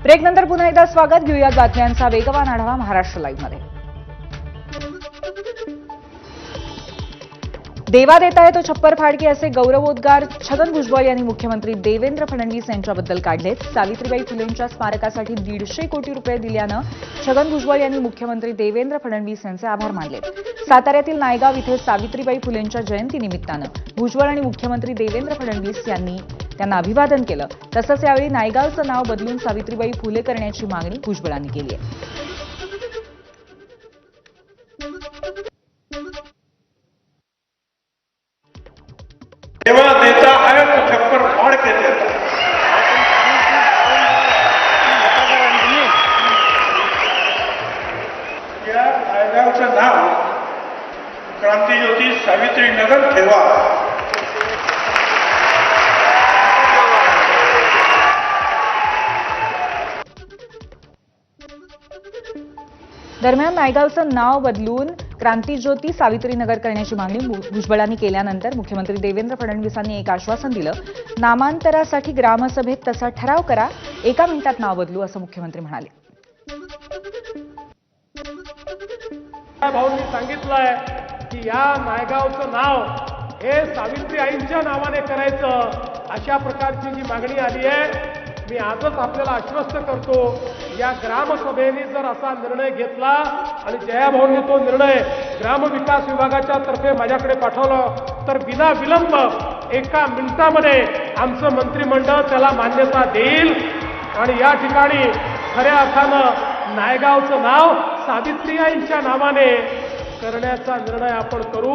Break नंतर पुन्हा एकदा स्वागत. घेऊयात बातम्यांचा वेगवान आढावा महाराष्ट्र लाईव्ह मध्ये. देवा देता है तो छप्पर फाडके असे गौरवोद्गार छगन भुजबळ यांनी मुख्यमंत्री देवेंद्र फडणवीस यांच्याबद्दल काढलेत. सावित्रीबाई फुलेंच्या स्मारकासाठी 150 कोटी रुपये दिल्यानं छगन भुजबळ यांनी मुख्यमंत्री देवेंद्र फडणवीस यांचे आभार मानलेत. साताऱ्यातील नायगाव इथे सावित्रीबाई फुलेंच्या जयंतीनिमित्तानं भुजबळ आणि मुख्यमंत्री देवेंद्र फडणवीस यांनी त्यांना अभिवादन केलं. तसंच यावेळी नायगावचं नाव बदलून सावित्रीबाई फुले करण्याची मागणी भुजबळांनी केली आहे. देवा देता है तो छप्पर फाड़ के देता है. या नायगावचं नाव क्रांतिज्योती सावित्रीनगर ठेवा. दरम्यान नायगावचं नाव बदलून क्रांतिज्योती सावित्रीनगर करण्याची मागणी भुजबळांनी केल्यानंतर मुख्यमंत्री देवेंद्र फडणवीसांनी एक आश्वासन दिलं. नामांतरासाठी ग्रामसभेत तसा ठराव करा, 1 मिनिटात नाव बदलू असं मुख्यमंत्री म्हणाले. भाऊंनी सांगितलंय की या नायगावचं नाव हे सावित्री आईंच्या नावाने करायचं, अशा प्रकारची जी मागणी आली आहे, मी आजच आपल्याला आश्वस्त करतो, या ग्रामसभेने जर असा निर्णय घेतला आणि जयाभाऊंनी तो निर्णय ग्रामविकास विभागाच्या तर्फे माझ्याकडे पाठवला तर बिना विलंब 1 मिनिटामध्ये आमचं मंत्रिमंडळ त्याला मान्यता देईल आणि या ठिकाणी खऱ्या अर्थानं नायगावचं नाव सावित्री आईंच्या नावाने करण्याचा निर्णय आपण करू.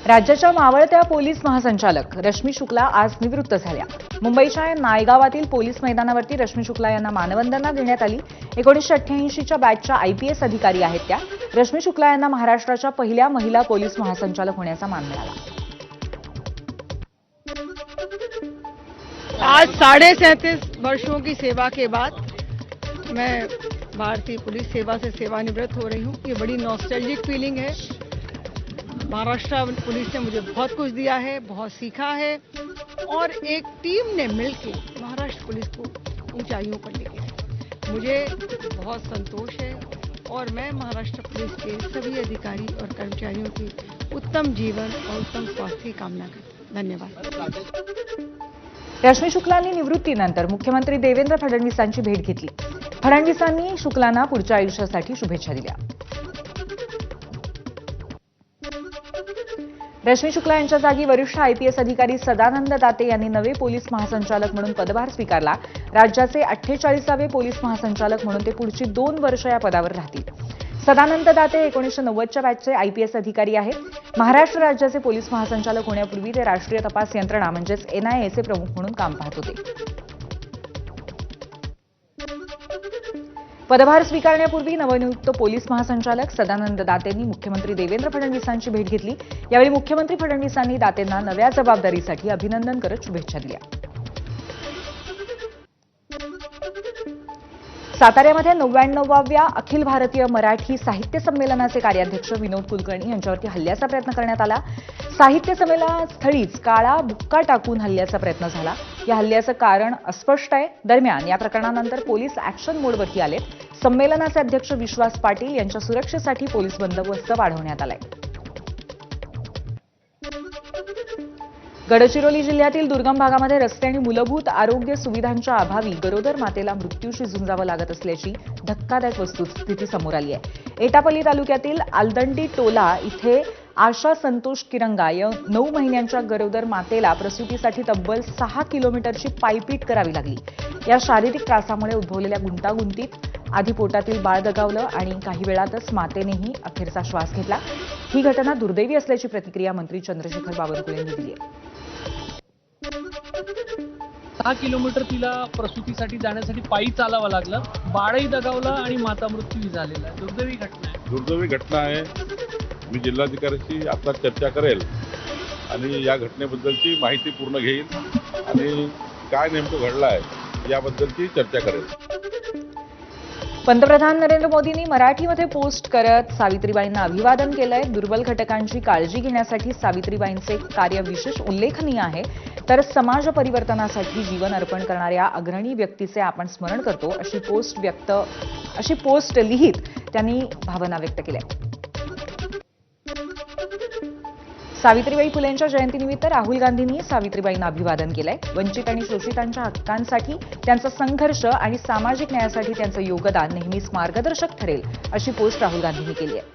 राज्याच्या मावळत्या पोलीस महासंचालक रश्मी शुक्ला आज निवृत्त झाल्या. मुंबईच्या नायगावातील पोलीस मैदानावरती रश्मी शुक्ला यांना मानवंदना देण्यात आली. 1988च्या बॅचच्या IPS अधिकारी आहेत त्या. रश्मी शुक्ला यांना महाराष्ट्राच्या पहिल्या महिला पोलीस महासंचालक होण्याचा मान मिळाला. आज 37.5 वर्षों की सेवा के बाद मैं भारतीय पुलिस सेवा से सेवानिवृत्त हो रही हूँ. ये बड़ी नॉस्टैल्जिक फीलिंग है. महाराष्ट्र पुलिस ने मुझे बहुत कुछ दिया है, बहुत सीखा है और एक टीम ने मिलकर महाराष्ट्र पुलिस को ऊंचाइयों पर ले गया. मुझे बहुत संतोष है और मैं महाराष्ट्र पुलिस के सभी अधिकारी और कर्मचारियों की उत्तम जीवन और उत्तम स्वास्थ्य की कामना करती हूं. धन्यवाद. रश्मी शुक्लांनी निवृत्तीनंतर मुख्यमंत्री देवेंद्र फडणवीसांची भेट घेतली. फडणवीसांनी शुक्लांना पुढच्या आयुष्यासाठी शुभेच्छा दिल्या. रश्मी शुक्ला यांच्या जागी वरिष्ठ IPS अधिकारी सदानंद दाते यांनी नवे पोलीस महासंचालक म्हणून पदभार स्वीकारला. राज्याचे 48वे पोलीस महासंचालक म्हणून ते पुढची 2 वर्ष या पदावर राहतील. सदानंद दाते 1990च्या बॅचचे IPS अधिकारी आहेत. महाराष्ट्र राज्याचे पोलीस महासंचालक होण्यापूर्वी ते राष्ट्रीय तपास यंत्रणा म्हणजेच NIAचे प्रमुख म्हणून काम पाहत होते. पदभार स्वीकारण्यापूर्वी नवनियुक्त पोलीस महासंचालक सदानंद दातेंनी मुख्यमंत्री देवेंद्र फडणवीसांची भेट घेतली. यावेळी मुख्यमंत्री फडणवीसांनी दातेंना नव्या जबाबदारीसाठी अभिनंदन करत शुभेच्छा दिल्या. साताऱ्यामध्ये 99व्या अखिल भारतीय मराठी साहित्य संमेलनाचे कार्याध्यक्ष विनोद कुलकर्णी यांच्यावरती हल्ल्याचा प्रयत्न करण्यात आला. साहित्य संमेलनास्थळीच काळा बुक्का टाकून हल्ल्याचा प्रयत्न झाला. या हल्ल्याचं कारण अस्पष्ट आहे. दरम्यान या प्रकरणानंतर पोलीस ऍक्शन मोडवरती आले. संमेलनाचे अध्यक्ष विश्वास पाटील यांच्या सुरक्षेसाठी पोलीस बंदोबस्त वाढवण्यात आलाय. गडचिरोली जिल्ह्यातील दुर्गम भागामध्ये रस्ते आणि मूलभूत आरोग्य सुविधांच्या अभावी गरोदर मातेला मृत्यूशी झुंजावं लागत असल्याची धक्कादायक वस्तुस्थिती समोर आली आहे. एटापल्ली तालुक्यातील आलदंडी टोला इथे आशा संतोष किरंगा या 9 महिन्यांच्या गरोदर मातेला प्रसूतीसाठी तब्बल 6 किलोमीटरची पायपीट करावी लागली. या शारीरिक त्रासामुळे उद्भवलेल्या गुंतागुंतीत आधी पोटातील बाळ दगावलं आणि काही वेळातच मातेनेही अखेरचा श्वास घेतला. ही घटना दुर्दैवी असल्याची प्रतिक्रिया मंत्री चंद्रशेखर बावनकुळे यांनी दिली आहे. 6 किलोमीटर तिला प्रसूतीसाठी जाण्यासाठी पायी चालावं लागलं. बाळही दगावलं आणि माता मृत्यू झालेला आहे. दुर्दैवी घटना आहे. दुर्दैवी घटना आहे. मी जिल्हाधिकाऱ्यांशी आता चर्चा करेल आणि या घटनेबद्दलची माहिती पूर्ण घेईल आणि काय नेमकं घडलं आहे याबद्दलची चर्चा करेल. पंतप्रधान नरेंद्र मोदींनी मराठीमध्ये पोस्ट करत सावित्रीबाईंना अभिवादन केलंय. दुर्बल घटकांची काळजी घेण्यासाठी सावित्रीबाईंचे कार्य विशेष उल्लेखनीय आहे. तर समाज परिवर्तनासाठी जीवन अर्पण करणाऱ्या अग्रणी व्यक्तीचे आपण स्मरण करतो, अशी पोस्ट लिहित त्यांनी भावना व्यक्त केल्या. सावित्रीबाई फुलेंच्या जयंतीनिमित्त राहुल गांधींनी सावित्रीबाईंना अभिवादन केलंय. वंचित आणि शोषितांच्या हक्कांसाठी त्यांचा संघर्ष आणि सामाजिक न्यायासाठी त्यांचं योगदान नेहमीच मार्गदर्शक ठरेल, अशी पोस्ट राहुल गांधींनी केली आहे.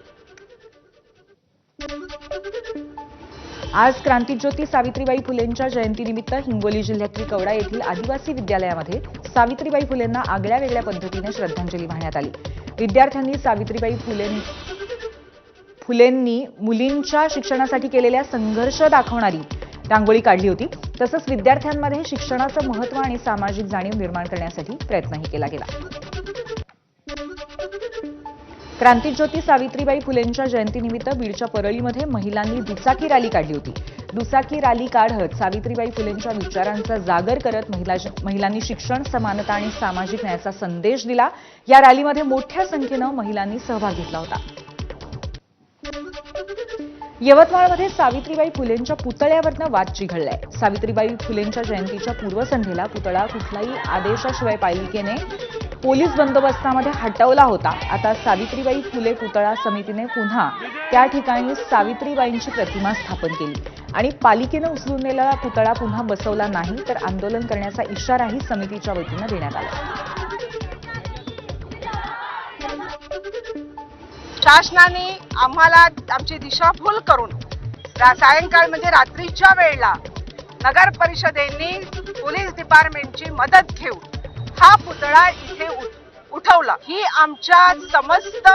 आज क्रांतीज्योती सावित्रीबाई फुलेंच्या जयंतीनिमित्त हिंगोली जिल्ह्यातील कवडा येथील आदिवासी विद्यालयामध्ये सावित्रीबाई फुलेंना आगळ्या वेगळ्या पद्धतीने श्रद्धांजली वाहण्यात आली. विद्यार्थ्यांनी सावित्रीबाई फुलेंनी मुलींच्या शिक्षणासाठी केलेल्या संघर्ष दाखवणारी रांगोळी काढली होती. तसंच विद्यार्थ्यांमध्ये शिक्षणाचं महत्त्व आणि सामाजिक जाणीव निर्माण करण्यासाठी प्रयत्नही केला गेला. क्रांतीज्योती सावित्रीबाई फुलेंच्या जयंतीनिमित्त बीडच्या परळीमध्ये महिलांनी दुचाकी रॅली काढली होती. दुचाकी रॅली काढत सावित्रीबाई फुलेंच्या विचारांचा जागर करत महिलांनी शिक्षण, समानता आणि सामाजिक न्यायाचा संदेश दिला. या रॅलीमध्ये मोठ्या संख्येनं महिलांनी सहभाग घेतला होता. यवतमाळमध्ये सावित्रीबाई फुलेंच्या पुतळ्यावरनं वाद चिघळलाय. सावित्रीबाई फुलेंच्या जयंतीच्या पूर्वसंध्येला पुतळा कुठल्याही आदेशाशिवाय पालिकेने पोलीस बंदोबस्तामध्ये हटवला होता. आता सावित्रीबाई फुले पुतळा समितीने पुन्हा त्या ठिकाणी सावित्रीबाईंची प्रतिमा स्थापन केली आणि पालिकेनं उचलून नेलेला पुतळा पुन्हा बसवला नाही तर आंदोलन करण्याचा इशाराही समितीच्या वतीनं देण्यात आला. शासनाने आम्हाला आमची दिशाभूल करून सायंकाळ म्हणजे रात्रीच्या वेळेला नगर परिषदेने पोलीस डिपार्टमेंटची मदत घेऊन हा पुतळा इथे उठवला. ही आमच्या समस्त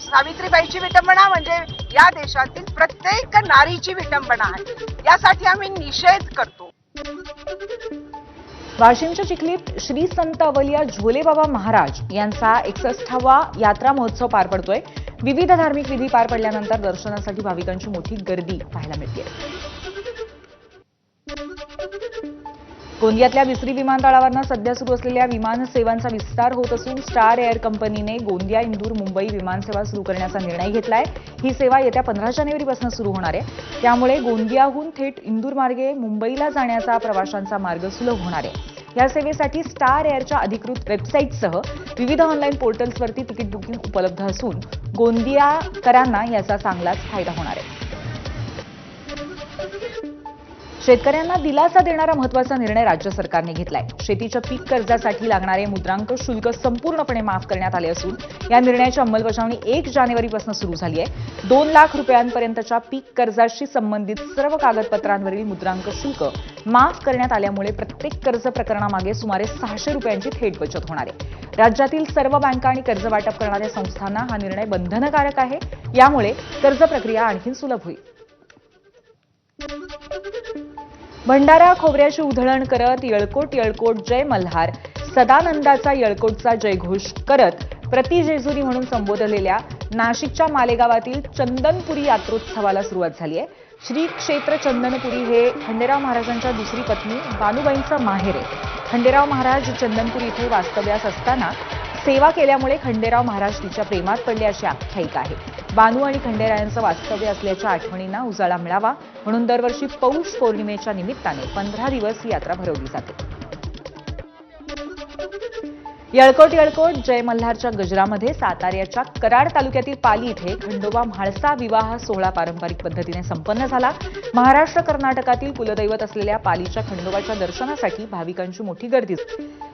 सावित्रीबाईची विटंबना म्हणजे या देशातील प्रत्येक नारीची विटंबना आहे. यासाठी आम्ही निषेध करतो. वाशिमच्या चिखलीत श्री संत अवलिया झोलेबाबा महाराज यांचा 61वा यात्रा महोत्सव पार पडतोय. विविध धार्मिक विधी पार पडल्यानंतर दर्शनासाठी भाविकांची मोठी गर्दी पाहायला मिळते. गोंदियातल्या बिसरी विमानतळावरनं सध्या सुरू असलेल्या विमान सेवांचा विस्तार होत असून स्टार एअर कंपनीने गोंदिया, इंदूर, मुंबई विमानसेवा सुरू करण्याचा निर्णय घेतलाय. ही सेवा येत्या 15 जानेवारीपासून सुरू होणार आहे. त्यामुळे गोंदियाहून थेट इंदूर मार्गे मुंबईला जाण्याचा प्रवाशांचा मार्ग सुलभ होणार आहे. या सेवेसाठी स्टार एअरच्या अधिकृत वेबसाईटसह विविध ऑनलाईन पोर्टल्सवरती तिकीट बुकिंग उपलब्ध असून गोंदियाकरांना याचा चांगलाच फायदा होणार आहे. शेतकऱ्यांना दिलासा देणारा महत्त्वाचा निर्णय राज्य सरकारने घेतलाय. शेतीच्या पीक कर्जासाठी लागणारे मुद्रांक शुल्क संपूर्णपणे माफ करण्यात आले असून या निर्णयाची अंमलबजावणी 1 जानेवारीपासून सुरू झाली आहे. 2 लाख रुपयांपर्यंतच्या पीक कर्जाशी संबंधित सर्व कागदपत्रांवरील मुद्रांक शुल्क माफ करण्यात आल्यामुळे प्रत्येक कर्ज प्रकरणामागे सुमारे 600 रुपयांची थेट बचत होणार आहे. राज्यातील सर्व बँका आणि कर्ज वाटप करणाऱ्या संस्थांना हा निर्णय बंधनकारक आहे. यामुळे कर्ज प्रक्रिया आणखी सुलभ होईल. भंडारा खोबऱ्याची उधळण करत येळकोट येळकोट जय मल्हार, सदानंदाचा येळकोटचा जयघोष करत प्रति जेजुरी म्हणून संबोधलेल्या नाशिकच्या मालेगावातील चंदनपुरी यात्रोत्सवाला सुरुवात झाली आहे. श्री क्षेत्र चंदनपुरी हे खंडेराव महाराजांच्या दुसरी पत्नी बानुबाईंचं माहेर आहे. खंडेराव महाराज चंदनपुरी इथे वास्तव्यास असताना सेवा केल्यामुळे खंडेराव महाराज तिच्या प्रेमात पडले अशी आख्यायिका आहे. बानू आणि खंडेरायांचं वास्तव्य असल्याच्या आठवणींना उजाळा मिळावा म्हणून दरवर्षी पौष पौर्णिमेच्या निमित्ताने 15 दिवस ही यात्रा भरवली जाते. येळकोट येळकोट जय मल्हारच्या गजरामध्ये साताऱ्याच्या कराड तालुक्यातील पाली इथे खंडोबा म्हाळसा विवाह सोहळा पारंपरिक पद्धतीने संपन्न झाला. महाराष्ट्र कर्नाटकातील कुलदैवत असलेल्या पालीच्या खंडोबाच्या दर्शनासाठी भाविकांची मोठी गर्दी.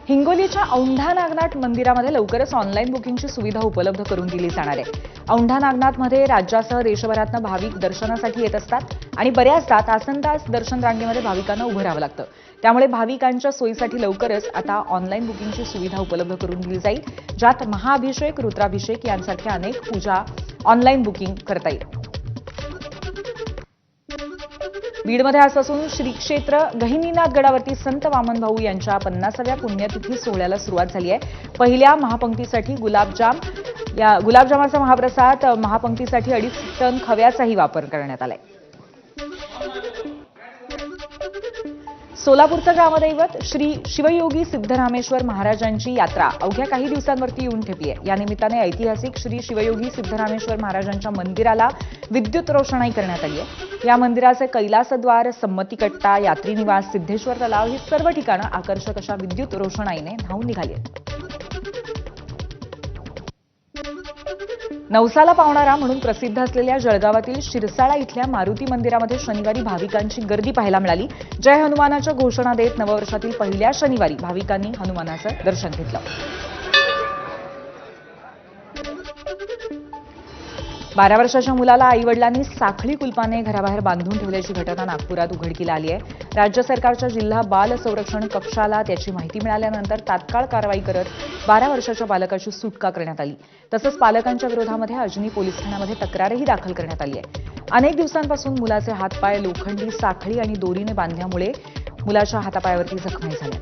हिंगोलीच्या औंढा नागनाथ मंदिरामध्ये लवकरच ऑनलाईन बुकिंगची सुविधा उपलब्ध करून दिली जाणार आहे. औंढा नागनाथमध्ये राज्यासह देशभरातनं भाविक दर्शनासाठी येत असतात आणि बऱ्याचदा तासनतास दर्शन रांगेमध्ये भाविकांना उभं राहावं लागतं. त्यामुळे भाविकांच्या सोयीसाठी लवकरच आता ऑनलाईन बुकिंगची सुविधा उपलब्ध करून दिली जाईल, ज्यात महाअभिषेक, रुद्राभिषेक यांसारख्या अनेक पूजा ऑनलाईन बुकिंग करता येईल. बीडमध्ये आजपासून श्री क्षेत्र गहिनीनाथ गडावरती संत वामनभाऊ यांच्या 50व्या पुण्यतिथी सोहळ्याला सुरुवात झाली आहे. पहिल्या महापंक्तीसाठी गुलाबजामाचा महाप्रसाद, महापंक्तीसाठी 2.5 टन खव्याचाही वापर करण्यात आलाय. सोलापूरचं ग्रामदैवत श्री शिवयोगी सिद्धरामेश्वर महाराजांची यात्रा अवघ्या काही दिवसांवरती येऊन ठेपली आहे. या निमित्ताने ऐतिहासिक श्री शिवयोगी सिद्धरामेश्वर महाराजांच्या मंदिराला विद्युत रोषणाई करण्यात आली आहे. या मंदिराचे कैलासद्वार, संमती कट्टा, यात्री निवास, सिद्धेश्वर तलाव ही सर्व ठिकाणं आकर्षक अशा विद्युत रोषणाईने न्हावून निघाली आहेत. नवसाला पावणारा म्हणून प्रसिद्ध असलेल्या जळगावातील शिरसाळा इथल्या मारुती मंदिरामध्ये शनिवारी भाविकांची गर्दी पाहायला मिळाली. जय हनुमानाच्या घोषणा देत नववर्षातील पहिल्या शनिवारी भाविकांनी हनुमानाचं दर्शन घेतलं. 12 वर्षाच्या मुलाला आईवडिलांनी साखळी कुलपाने घराबाहेर बांधून ठेवल्याची घटना नागपुरात उघडकीला आली आहे. राज्य सरकारच्या जिल्हा बाल संरक्षण कक्षाला त्याची माहिती मिळाल्यानंतर तात्काळ कारवाई करत 12 वर्षाच्या बालकाची सुटका करण्यात आली. तसंच पालकांच्या विरोधामध्ये अजनी पोलीस ठाण्यामध्ये तक्रारही दाखल करण्यात आली आहे. अनेक दिवसांपासून मुलाचे हातपाय लोखंडी साखळी आणि दोरीने बांधल्यामुळे मुलाच्या हातापायावरती जखमाही झाल्या.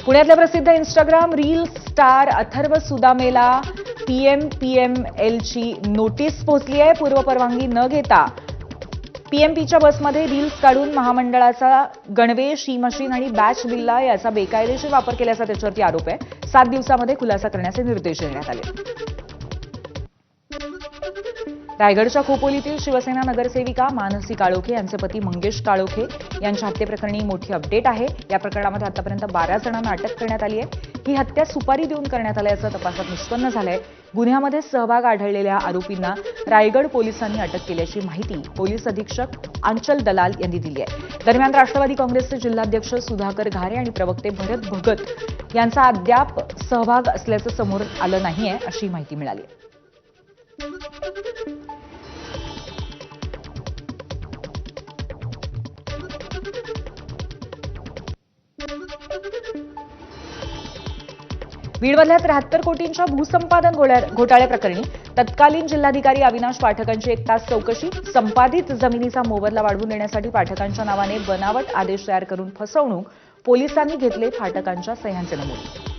पुण्यातल्या प्रसिद्ध इंस्टाग्राम रील स्टार अथर्व सुदामेला पीएमपीएमएलची नोटीस पोहोचली आहे. पूर्वपरवानगी न घेता पीएमपीच्या बसमध्ये रील्स काढून महामंडळाचा गणवेश, ई मशीन आणि बॅच बिल्ला याचा बेकायदेशीर वापर केल्याचा त्याच्यावरती आरोप आहे. 7 दिवसामध्ये खुलासा करण्याचे निर्देश देण्यात आले. रायगडच्या खोपोलीतील शिवसेना नगरसेविका मानसी काळोखे यांचे पती मंगेश काळोखे यांच्या हत्येप्रकरणी मोठी अपडेट आहे. या प्रकरणामध्ये आतापर्यंत 12 जणांना अटक करण्यात आली आहे. ही हत्या सुपारी देऊन करण्यात आल्याचं तपासात निष्पन्न झालंय. गुन्ह्यामध्ये सहभाग आढळलेल्या आरोपींना रायगड पोलिसांनी अटक केल्याची माहिती पोलीस अधीक्षक आंचल दलाल यांनी दिली आहे. दरम्यान राष्ट्रवादी काँग्रेसचे जिल्हाध्यक्ष सुधाकर घारे आणि प्रवक्ते भरत भगत यांचा अद्याप सहभाग असल्याचं समोर आलं नाहीये अशी माहिती मिळाली. बीडमधल्या 73 कोटींच्या भूसंपादन घोटाळ्याप्रकरणी तत्कालीन जिल्हाधिकारी अविनाश पाठकांची 1 तास चौकशी. संपादित जमिनीचा मोबदला वाढवून देण्यासाठी पाठकांच्या नावाने बनावट आदेश तयार करून फसवणूक. पोलिसांनी घेतले फाटकांच्या सह्यांचे नमुने.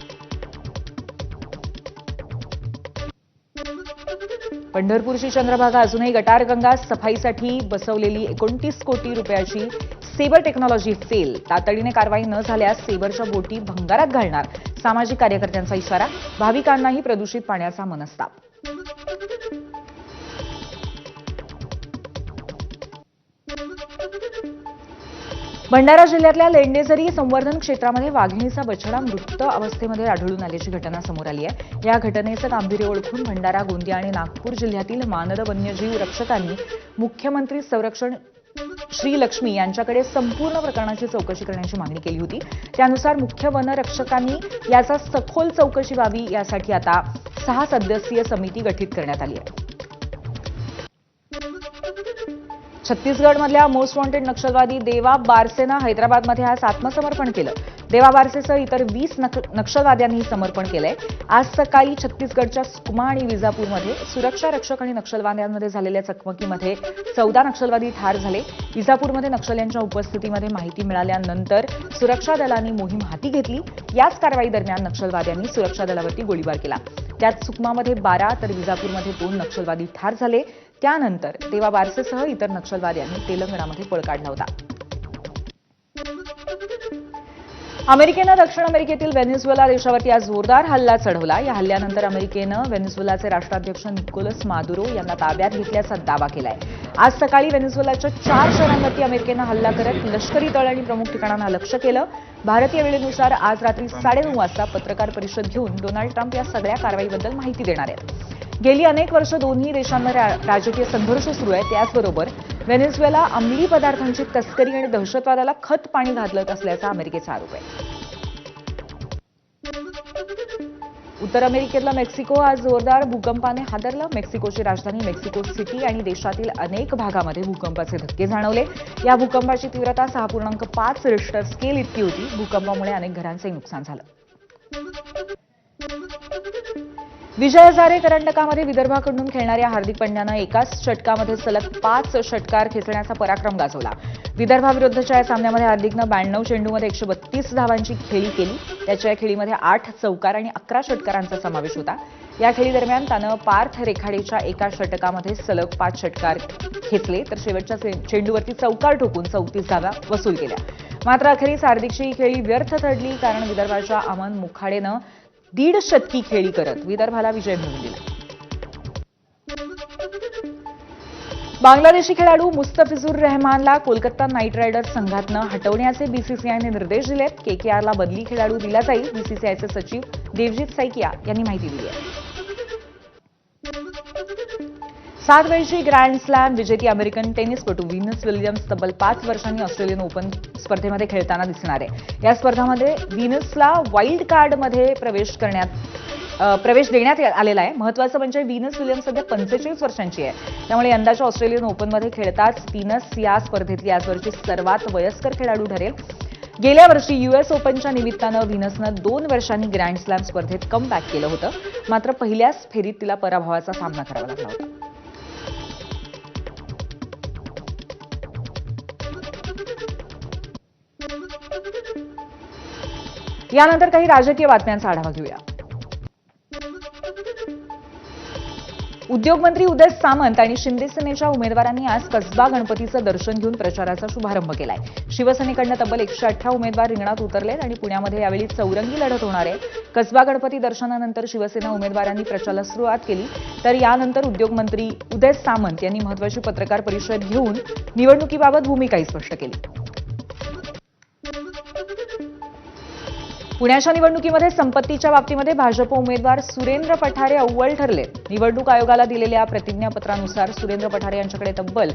पंढरपूरची चंद्रभागा अजूनही गटारगंगा. सफाईसाठी बसवलेली 29 कोटी रुपयाची सेबर टेक्नॉलॉजी फेल. तातडीने कारवाई न झाल्यास सेबरच्या बोटी भंगारात घालणार. सामाजिक कार्यकर्त्यांचा इशारा. भाविकांनाही प्रदूषित पाण्याचा मनस्ताप. भंडारा जिल्ह्यातल्या लेंडेझरी संवर्धन क्षेत्रामध्ये वाघिणीचा बछडा मृत अवस्थेमध्ये आढळून आल्याची घटना समोर आली आहे. या घटनेचं गांभीर्य ओळखून भंडारा, गोंदिया आणि नागपूर जिल्ह्यातील मानद वन्यजीव रक्षकांनी मुख्यमंत्री संरक्षण श्री लक्ष्मी यांच्याकडे संपूर्ण प्रकरणाची चौकशी करण्याची मागणी केली होती. त्यानुसार मुख्य वनरक्षकांनी याचा सखोल चौकशी व्हावी यासाठी आता 6 सदस्यीय समिती गठीत करण्यात आली आहे. छत्तीसगडमधल्या मोस्ट वॉन्टेड नक्षलवादी देवा बारसेनं हैदराबादमध्ये आज आत्मसमर्पण केलं. देवा बारसेसह इतर 20 नक्षलवाद्यांनी समर्पण केलंय. आज सकाळी छत्तीसगडच्या सुकमा आणि विजापूरमध्ये सुरक्षा रक्षक आणि नक्षलवाद्यांमध्ये झालेल्या चकमकीमध्ये 14 नक्षलवादी ठार झाले. विजापूरमध्ये नक्षल्यांच्या उपस्थितीमध्ये माहिती मिळाल्यानंतर सुरक्षा दलांनी मोहीम हाती घेतली. याच कारवाई दरम्यान नक्षलवाद्यांनी सुरक्षा दलावरती गोळीबार केला. त्यात सुकमामध्ये 12 तर विजापूरमध्ये 2 नक्षलवादी ठार झाले. त्यानंतर देवा बारसेसह इतर नक्षलवाद्यांनी तेलंगणामध्ये पळ काढला होता. अमेरिकेनं दक्षिण अमेरिकेतील व्हेनेझुएला देशावरती आज जोरदार हल्ला चढवला. या हल्ल्यानंतर अमेरिकेनं व्हेनेझुएलाचे राष्ट्राध्यक्ष निकोलस मादुरो यांना ताब्यात घेतल्याचा दावा केलाय. आज सकाळी व्हेनेझुएलाच्या 4 शहरांवरती अमेरिकेनं हल्ला करत लष्करी तळ आणि प्रमुख ठिकाणांना लक्ष्य केलं. भारतीय वेळेनुसार आज रात्री 9:30 वाजता पत्रकार परिषद घेऊन डोनाल्ड ट्रम्प या सगळ्या कारवाईबद्दल माहिती देणार आहेत. गेली अनेक वर्ष दोन्ही देशांमध्ये राजकीय संघर्ष सुरू आहे. त्याचबरोबर व्हेनेझुएला अंमली पदार्थांची तस्करी आणि दहशतवादाला खत पाणी घालत असल्याचा अमेरिकेचा आरोप आहे. उत्तर अमेरिकेतला मेक्सिको आज जोरदार भूकंपाने हादरला. मेक्सिकोची राजधानी मेक्सिको सिटी आणि देशातील अनेक भागामध्ये भूकंपाचे धक्के जाणवले. या भूकंपाची तीव्रता 6.5 रिश्टर स्केल इतकी होती. भूकंपामुळे अनेक घरांचे नुकसान झालं. विजय हजारे करंडकामध्ये विदर्भाकडून खेळणाऱ्या हार्दिक पंड्यानं एकाच षटकामध्ये सलग 5 षटकार खेचण्याचा पराक्रम गाजवला. विदर्भाविरुद्धच्या या सामन्यामध्ये हार्दिकनं 92 चेंडूमध्ये 132 धावांची खेळी केली. त्याच्या या खेळीमध्ये 8 चौकार आणि 11 षटकारांचा समावेश होता. या खेळीदरम्यान त्यानं पार्थ रेखाडेच्या एका षटकामध्ये सलग 5 षटकार खेचले तर शेवटच्या चेंडूवरती चौकार ठोकून 34 धावा वसूल केल्या. मात्र अखेरीस हार्दिकची ही खेळी व्यर्थ ठरली, कारण विदर्भाच्या अमन मुखाडेनं 1.5 शतकी खेळी करत विदर्भाला विजय मिळवून दिला. बांगलादेशी खेळाडू मुस्तफिजुर रहमानला कोलकाता नाईट रायडर्स संघातनं हटवण्याचे बीसीसीआयने निर्देश दिलेत. केकेआरला बदली खेळाडू दिला जाईल, बीसीसीआयचे सचिव देवजीत सैकिया यांनी माहिती दिली आहे. 7 वेळची ग्रँड स्लॅम विजेती अमेरिकन टेनिसपटू व्हीनस विलियम्स तब्बल 5 वर्षांनी ऑस्ट्रेलियन ओपन स्पर्धेमध्ये खेळताना दिसणार आहे. या स्पर्धामध्ये व्हीनसला वाईल्ड कार्डमध्ये प्रवेश देण्यात आलेला आहे. महत्त्वाचं म्हणजे व्हीनस विलियम्स सध्या 45 वर्षांची आहे. त्यामुळे यंदाच्या ऑस्ट्रेलियन ओपनमध्ये खेळताच व्हीनस या स्पर्धेतली आजवरची सर्वात वयस्कर खेळाडू ठरेल. गेल्या वर्षी युएस ओपनच्या निमित्तानं व्हीनसनं 2 वर्षांनी ग्रँड स्लॅम स्पर्धेत कमबॅक केलं होतं. मात्र पहिल्याच फेरीत तिला पराभवाचा सामना करावा लागला होता. यानंतर काही राजकीय बातम्यांचा आढावा घेऊया. उद्योगमंत्री उदय सामंत आणि शिंदे सेनेच्या उमेदवारांनी आज कसबा गणपतीचं दर्शन घेऊन प्रचाराचा शुभारंभ केलाय. शिवसेनेकडनं तब्बल 118 उमेदवार रिंगणात उतरलेत आणि पुण्यामध्ये यावेळी चौरंगी लढत होणार आहे. कसबा गणपती दर्शनानंतर शिवसेना उमेदवारांनी प्रचाराला सुरुवात केली, तर यानंतर उद्योगमंत्री उदय सामंत यांनी महत्त्वाची पत्रकार परिषद घेऊन निवडणुकीबाबत भूमिकाही स्पष्ट केली. पुण्याच्या निवडणुकीमध्ये संपत्तीच्या बाबतीमध्ये भाजप उमेदवार सुरेंद्र पठारे अव्वल ठरले. निवडणूक आयोगाला दिलेल्या प्रतिज्ञापत्रानुसार सुरेंद्र पठारे यांच्याकडे तब्बल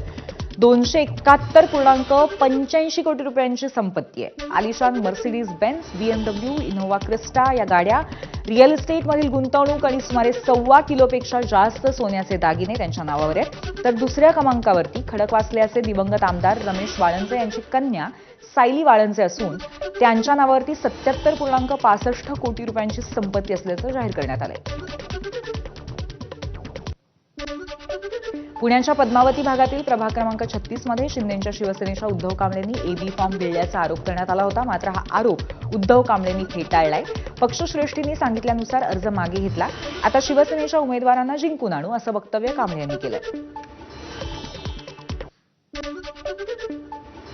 271.85 कोटी रुपयांची संपत्ती आहे. आलिशान Mercedes Benz, BMW, Innova Crysta या गाड्या, रिअल इस्टेटमधील गुंतवणूक आणि सुमारे 1.25 किलोपेक्षा जास्त सोन्याचे दागिने त्यांच्या नावावर आहेत. तर दुसऱ्या क्रमांकावरती खडकवासल्याचे दिवंगत आमदार रमेश वाळंजे यांची कन्या सायली वाळंजे असून त्यांच्या नावावरती 77.65 कोटी रुपयांची संपत्ती असल्याचं जाहीर करण्यात आलंय. पुण्याच्या पद्मावती भागातील प्रभाग क्रमांक 36 मध्ये शिंदेच्या शिवसेनेच्या उद्धव कांबळेंनी एबी फॉर्म गिळल्याचा आरोप करण्यात आला होता. मात्र हा आरोप उद्धव कांबळेंनी फेटाळलाय. पक्षश्रेष्ठींनी सांगितल्यानुसार अर्ज मागे घेतला. आता शिवसेनेच्या उमेदवारांना जिंकून आणू असं वक्तव्य कांबळे यांनी केलंय.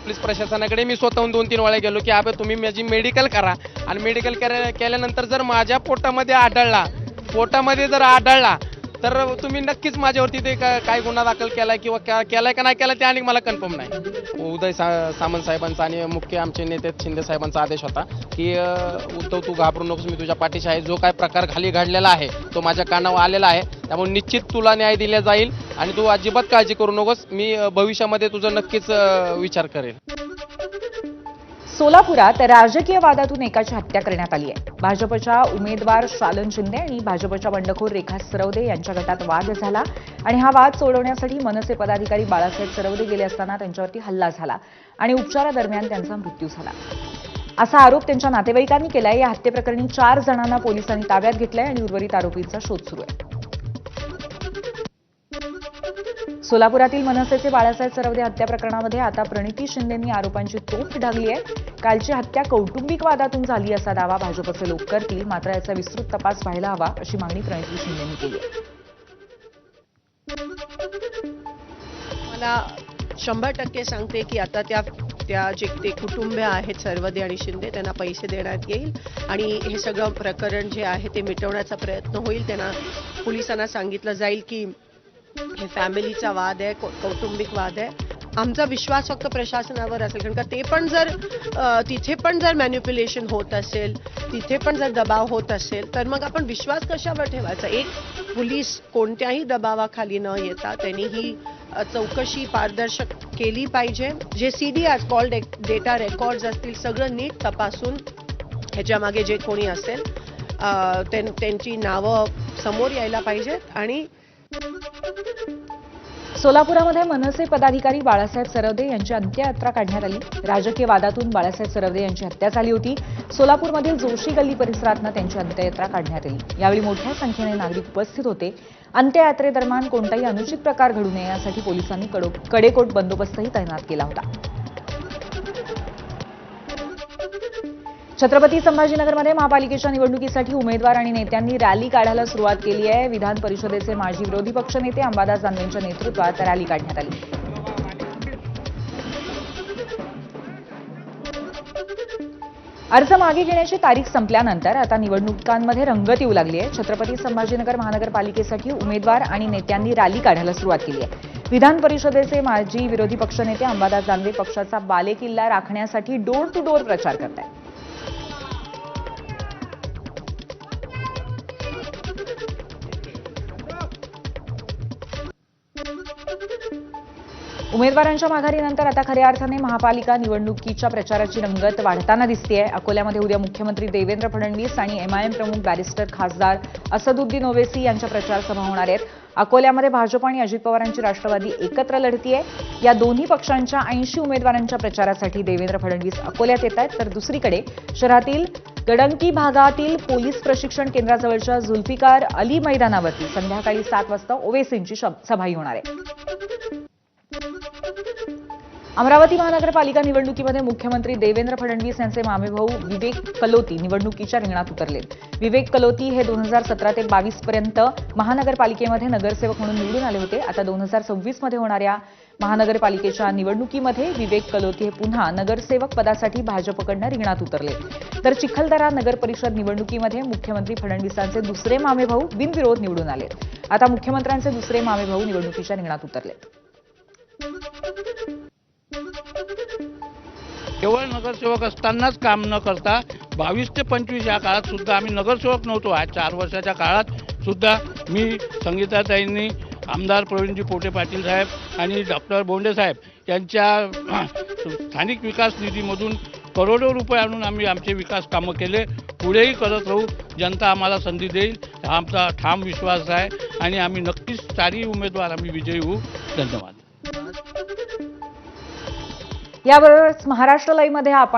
पोलीस प्रशासनाकडे मी स्वतःहून 2-3 वेळा गेलो की आबे तुम्ही माझी मेडिकल करा, आणि मेडिकल केल्यानंतर जर माझ्या पोटामध्ये जर आढळला तर तुम्ही नक्कीच माझ्यावरती ते काय गुन्हा दाखल केलाय किंवा केलाय का नाही केला ते आणि मला कन्फर्म नाही. उदय सामंत साहेबांचा आणि मुख्य आमचे नेते शिंदे साहेबांचा आदेश होता की उद्धव तू घाबरू नकोस, मी तुझ्या पाठीशी आहे. जो काय प्रकार खाली घडलेला आहे तो माझ्या कानावर आलेला आहे, त्यामुळे निश्चित तुला न्याय दिला जाईल आणि तू अजिबात काळजी करू नकोस. मी भविष्यामध्ये तुझं नक्कीच विचार करेल. सोलापुरात राजकीय वादातून एकाची हत्या करण्यात आली आहे. भाजपच्या उमेदवार शालन शिंदे आणि भाजपच्या बंडखोर रेखा सरवदे यांच्या गटात वाद झाला आणि हा वाद सोडवण्यासाठी मनसे पदाधिकारी बाळासाहेब सरवदे गेले असताना त्यांच्यावरती हल्ला झाला आणि उपचारादरम्यान त्यांचा मृत्यू झाला असा आरोप त्यांच्या नातेवाईकांनी केलाय. या हत्येप्रकरणी 4 जणांना पोलिसांनी ताब्यात घेतलंय आणि उर्वरित आरोपींचा शोध सुरू आहे. सोलापुरातील मनसेचे बाळासाहेब सरवदे हत्या प्रकरणामध्ये आता प्रणिती शिंदेंनी आरोपांची तोफ डागली आहे. कालची हत्या कौटुंबिक वादातून झाली असा दावा भाजपचे लोक करतील, मात्र याचा विस्तृत तपास व्हायला हवा अशी मागणी प्रणिती शिंदेंनी केली आहे. मला 100% सांगते की आता त्या जे ते कुटुंब आहेत सरवदे आणि शिंदे त्यांना पैसे देण्यात येईल आणि हे सगळं प्रकरण जे आहे ते मिटवण्याचा प्रयत्न होईल. त्यांना पोलिसांना सांगितलं जाईल की हे फॅमिलीचा वाद आहे, कौटुंबिक वाद आहे. आमचा विश्वास फक्त प्रशासनावर असेल, कारण का ते पण जर तिथे पण जर मॅन्युप्युलेशन होत असेल, तिथे पण जर दबाव होत असेल तर मग आपण विश्वास कशावर ठेवायचा. एक पोलीस कोणत्याही दबावाखाली न येता त्यांनी ही चौकशी पारदर्शक केली पाहिजे. जे CDRs कॉल्ड डेटा रेकॉर्ड्स असतील सगळं नीट तपासून ह्याच्यामागे जे कोणी असेल त्यांची नावं समोर यायला पाहिजेत. आणि सोलापुरामध्ये मनसे पदाधिकारी बाळासाहेब सरवदे यांची अंत्ययात्रा काढण्यात आली. राजकीय वादातून बाळासाहेब सरवदे यांची हत्या झाली होती. सोलापूरमधील जोशी गल्ली परिसरातनं त्यांची अंत्ययात्रा काढण्यात आली. यावेळी मोठ्या संख्येने नागरिक उपस्थित होते. अंत्ययात्रेदरम्यान कोणताही अनुचित प्रकार घडू नये यासाठी पोलिसांनी कडेकोट बंदोबस्तही तैनात केला होता. छत्रपती संभाजीनगरमध्ये महापालिकेच्या निवडणुकीसाठी उमेदवार आणि नेत्यांनी रॅली काढायला सुरुवात केली आहे. विधान परिषदेचे माजी विरोधी पक्षनेते अंबादास दानवेंच्या नेतृत्वात रॅली काढण्यात आली. अर्ज मागे घेण्याची तारीख संपल्यानंतर आता निवडणुकांमध्ये रंगत येऊ लागली आहे. छत्रपती संभाजीनगर महानगरपालिकेसाठी उमेदवार आणि नेत्यांनी रॅली काढायला सुरुवात केली आहे. विधान परिषदेचे माजी विरोधी पक्षनेते अंबादास दानवे पक्षाचा बालेकिल्ला राखण्यासाठी डोर टू डोर प्रचार करत आहेत. उमेदवारांच्या माघारीनंतर आता खऱ्या अर्थाने महापालिका निवडणुकीच्या प्रचाराची रंगत वाढताना दिसतेय. अकोल्यामध्ये उद्या मुख्यमंत्री देवेंद्र फडणवीस आणि एमआयएम प्रमुख बॅरिस्टर खासदार असदुद्दीन ओवेसी यांच्या प्रचार सभा होणार आहेत. अकोल्यामध्ये भाजप आणि अजित पवारांची राष्ट्रवादी एकत्र लढतीये. या दोन्ही पक्षांच्या 80 उमेदवारांच्या प्रचारासाठी देवेंद्र फडणवीस अकोल्यात येत आहेत, तर दुसरीकडे शहरातील गडंकी भागातील पोलीस प्रशिक्षण केंद्राजवळच्या जुल्फिकार अली मैदानावरती संध्याकाळी 7 वाजता ओवेसींची सभाही होणार आहे. अमरावती महानगरपालिका निवडणुकीमध्ये मुख्यमंत्री देवेंद्र फडणवीस यांचे मामेभाऊ विवेक कलोती निवडणुकीच्या रिंगणात उतरलेत. विवेक कलोती हे 2017 ते 22 पर्यंत महानगरपालिकेमध्ये नगरसेवक म्हणून निवडून आले होते. आता 2026 मध्ये होणाऱ्या महानगरपालिकेच्या निवडणुकीमध्ये विवेक कलोती हे पुन्हा नगरसेवक पदासाठी भाजपकडनं रिंगणात उतरले. तर चिखलदरा नगर परिषद निवडणुकीमध्ये मुख्यमंत्री फडणवीसांचे दुसरे मामेभाऊ बिनविरोध निवडून आले. आता मुख्यमंत्र्यांचे दुसरे मामेभाऊ निवडणुकीच्या रिंगणात उतरलेत. केवळ नगरसेवक असतानाच काम न करता 22 ते 25 या काळात सुद्धा आम्ही नगरसेवक नव्हतो. आज 4 वर्षाच्या काळात सुद्धा मी संगीताताईंनी, आमदार प्रवीणजी पोटे पाटील साहेब आणि डॉक्टर बोंडे साहेब यांच्या स्थानिक विकास निधीमधून करोडो रुपये आणून आम्ही आमचे विकास कामं केले. पुढेही करत राहू. जनता आम्हाला संधी देईल हा आमचा ठाम विश्वास आहे आणि आम्ही नक्कीच 4ही उमेदवार आम्ही विजयी होऊ. धन्यवाद. याबरोबरच महाराष्ट्र लाईव्हमध्ये आपण